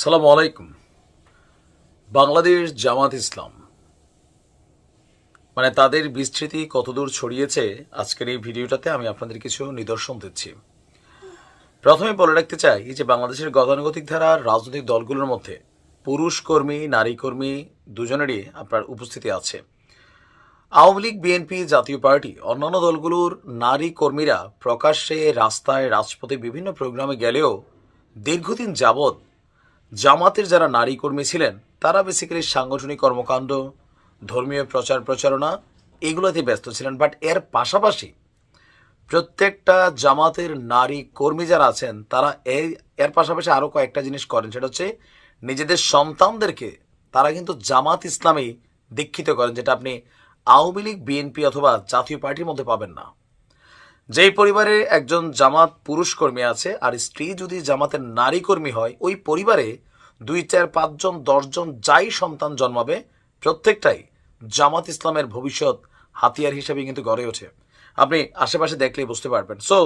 সালামু আলাইকুম। বাংলাদেশ জামাত ইসলাম তাদের বিস্তৃতি কতদূর ছড়িয়েছে আজকের এই ভিডিওটাতে আমি আপনাদের কিছু নিদর্শন দিচ্ছি। প্রথমে বলে রাখতে চাই যে বাংলাদেশের গতানুগতিক ধারার রাজনৈতিক দলগুলোর মধ্যে পুরুষ কর্মী নারী কর্মী দুজনেরই আপনার উপস্থিতি আছে। আওয়ামী লীগ, বিএনপি, জাতীয় পার্টি, অন্যান্য দলগুলোর নারী কর্মীরা প্রকাশ্যে রাস্তায় রাজপথে বিভিন্ন প্রোগ্রামে গেলেও দীর্ঘদিন যাবৎ জামাতের যারা নারী কর্মী ছিলেন তারা বেসিক্যালি সাংগঠনিক কর্মকাণ্ড, ধর্মীয় প্রচার প্রচারণা এগুলোতে ব্যস্ত ছিলেন। বাট এর পাশাপাশি প্রত্যেকটা জামাতের নারী কর্মী যারা আছেন তারা এর পাশাপাশি আরও কয়েকটা জিনিস করেন। সেটা হচ্ছে নিজেদের সন্তানদেরকে তারা কিন্তু জামাত ইসলামেই দীক্ষিত করেন, যেটা আপনি আওয়ামী লীগ, বিএনপি অথবা জাতীয় পার্টির মধ্যে পাবেন না। যেই পরিবারে একজন জামাত পুরুষ কর্মী আছে আর স্ত্রী যদি জামাতের নারী কর্মী হয়, ওই পরিবারে 2, 4, 5 জন 10 জন যাই সন্তান জন্মাবে প্রত্যেকটাই জামাত ইসলামের ভবিষ্যৎ হাতিয়ার হিসেবে কিন্তু গড়ে ওঠে। আপনি আশেপাশে দেখলেই বুঝতে পারবেন। সো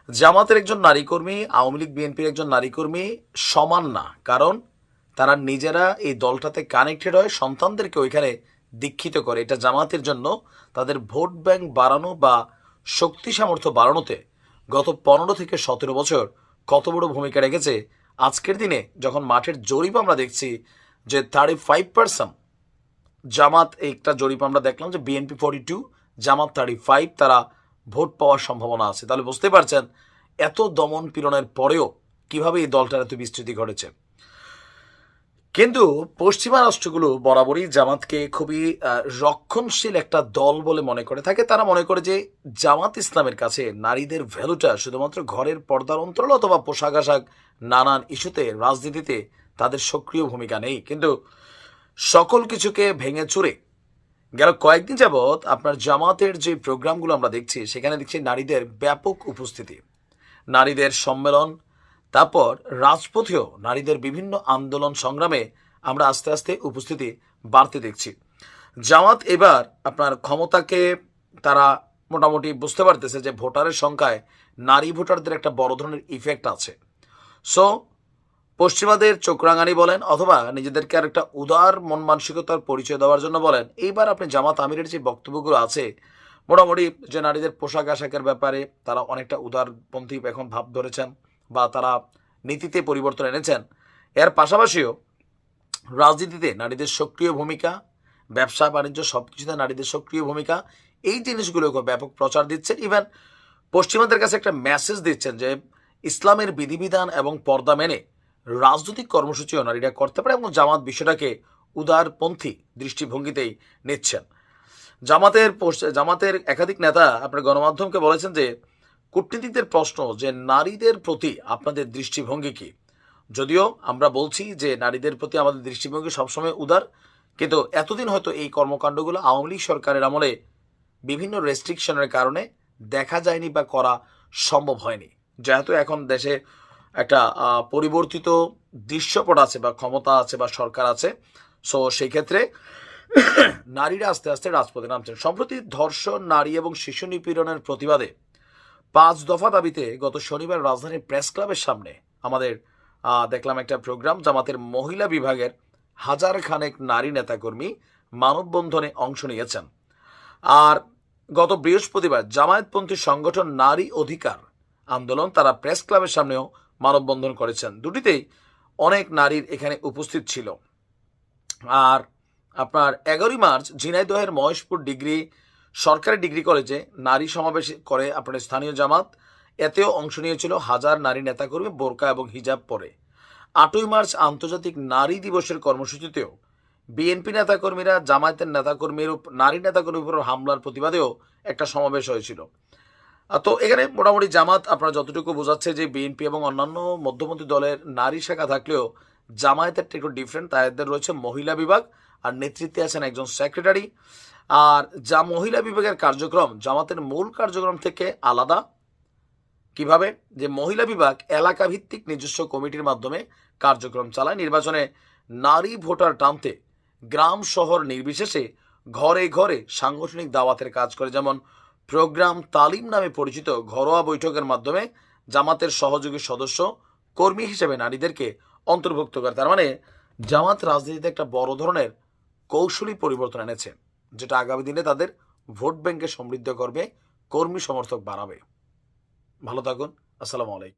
জামাতের একজন নারী কর্মী, আওয়ামী লীগ বিএনপির একজন নারী কর্মী সমান না, কারণ তারা নিজেরা এই দলটাতে কানেক্টেড হয়, সন্তানদেরকে ওইখানে দীক্ষিত করে। এটা জামাতের জন্য তাদের ভোট ব্যাংক বাড়ানো বা শক্তি সামর্থ্য বাড়ানোতে গত 15 থেকে 17 বছর কত বড় ভূমিকা রেখেছে। আজকের দিনে যখন মাঠের জরিপ আমরা দেখছি যে 35% জামাত, একটা জরিপ আমরা দেখলাম যে বিএনপি 42, জামাত 35 তারা ভোট পাওয়ার সম্ভাবনা আছে। তাহলে বুঝতে পারছেন এত দমন পীড়নের পরেও কিভাবে এই দলটার এত বিস্তৃতি ঘটেছে। কিন্তু পশ্চিমা রাষ্ট্রগুলো বরাবরই জামাতকে খুবই রক্ষণশীল একটা দল বলে মনে করে থাকে। তারা মনে করে যে জামাত ইসলামের কাছে নারীদের ভ্যালুটা শুধুমাত্র ঘরের পর্দার অন্তরাল অথবা পোশাক আশাক, নানান ইস্যুতে, রাজনীতিতে তাদের সক্রিয় ভূমিকা নেই। কিন্তু সকল কিছুকে ভেঙে চুরে গেল কয়েকদিন যাবৎ আপনার জামাতের যে প্রোগ্রামগুলো আমরা দেখছি সেখানে দেখছি নারীদের ব্যাপক উপস্থিতি, নারীদের সম্মেলন, তারপর রাজপথেও নারীদের বিভিন্ন আন্দোলন সংগ্রামে আমরা আস্তে আস্তে উপস্থিতি বাড়তে দেখছি। জামাত এবার আপনার ক্ষমতাকে তারা মোটামুটি বুঝতে পারতেছে যে ভোটারের সংখ্যায় নারী ভোটারদের একটা বড় ধরনের ইফেক্ট আছে। সো পশ্চিমাদের চোখরাঙানি বলেন অথবা নিজেদেরকে আর একটা উদার মন মানসিকতার পরিচয় দেওয়ার জন্য বলেন, এইবার আপনি জামাত আমিরের যে বক্তব্যগুলো আছে মোটামুটি যে নারীদের পোশাক আশাকের ব্যাপারে তারা অনেকটা উদারপন্থী এখন ভাব ধরেছেন বা তারা নীতিতে পরিবর্তন এনেছেন। এর পাশাপাশিও রাজনীতিতে নারীদের সক্রিয় ভূমিকা, ব্যবসা বাণিজ্য সব কিছুতে নারীদের সক্রিয় ভূমিকা, এই জিনিসগুলোকে ব্যাপক প্রচার দিচ্ছেন। ইভেন পশ্চিমাদের কাছে একটা মেসেজ দিচ্ছেন যে ইসলামের বিধিবিধান এবং পর্দা মেনে রাজনৈতিক কর্মসূচিও নারীরা করতে পারে এবং জামাত বিষয়টাকে উদারপন্থী দৃষ্টিভঙ্গিতেই নিচ্ছেন। জামাতের একাধিক নেতা আপনার গণমাধ্যমকে বলেছেন যে কূটনীতিকদের প্রশ্ন যে নারীদের প্রতি আপনাদের দৃষ্টিভঙ্গি কি। যদিও আমরা বলছি যে নারীদের প্রতি আমাদের দৃষ্টিভঙ্গি সবসময় উদার, কিন্তু এতদিন হয়তো এই কর্মকাণ্ডগুলো আওয়ামী লীগ সরকারের আমলে বিভিন্ন রেস্ট্রিকশনের কারণে দেখা যায়নি বা করা সম্ভব হয়নি। যেহেতু এখন দেশে একটা পরিবর্তিত দৃশ্যপট আছে বা ক্ষমতা আছে বা সরকার আছে, সো সেই ক্ষেত্রে নারীরা আস্তে আস্তে রাজপথে নামছেন। সম্প্রতি ধর্ষণ, নারী এবং শিশু নিপীড়নের প্রতিবাদে 5 দফা দাবিতে গত শনিবার রাজধানীর প্রেস ক্লাবের সামনে আমাদের দেখলাম একটা প্রোগ্রাম। জামাতের মহিলা বিভাগের হাজার খানেক নারী নেতাকর্মী মানববন্ধনে অংশ নিয়েছেন। আর গত বৃহস্পতিবার জামায়াতপন্থী সংগঠন নারী অধিকার আন্দোলন তারা প্রেস ক্লাবের সামনেও মানববন্ধন করেছেন। দুটিতেই অনেক নারীর এখানে উপস্থিত ছিল। আর আপনার 11 মার্চ ঝিনাইদহের মহেশপুর সরকারি ডিগ্রি কলেজে নারী সমাবেশ করে আপনার স্থানীয় জামাত, এতেও অংশ নিয়েছিল হাজার নারী নেতাকর্মী বোরকা এবং হিজাব পরে। 8ই মার্চ আন্তর্জাতিক নারী দিবসের কর্মসূচিতেও বিএনপি নেতাকর্মীরা জামায়াতের নারী নেতাকর্মীর উপর হামলার প্রতিবাদেও একটা সমাবেশ হয়েছিল। তো এখানে মোটামুটি জামাত আপনারা যতটুকু বোঝাচ্ছে যে বিএনপি এবং অন্যান্য মধ্যপন্থী দলের নারী শাখা থাকলেও জামায়াতের একটু ডিফারেন্ট। তাদের রয়েছে মহিলা বিভাগ আর নেতৃত্বে আছেন একজন সেক্রেটারি। আর যা মহিলা বিভাগের কার্যক্রম জামাতের মূল কার্যক্রম থেকে আলাদা। কিভাবে? যে মহিলা বিভাগ এলাকা ভিত্তিক নিজস্ব কমিটির মাধ্যমে কার্যক্রম চালায়। নির্বাচনে নারী ভোটার টানতে গ্রাম শহর নির্বিশেষে ঘরে ঘরে সাংগঠনিক দাওয়াতের কাজ করে। যেমন প্রোগ্রাম তালিম নামে পরিচিত ঘরোয়া বৈঠকের মাধ্যমে জামাতের সহযোগী সদস্য কর্মী হিসেবে নারীদেরকে অন্তর্ভুক্ত করে। তার মানে জামাত রাজনীতিতে একটা বড় ধরনের কৌশলী পরিবর্তন এনেছে, যেটা আগামী দিনে তাদের ভোট ব্যাংকে সমৃদ্ধ করবে, কর্মী সমর্থক বাড়াবে। ভালো থাকুন। আসসালামু আলাইকুম।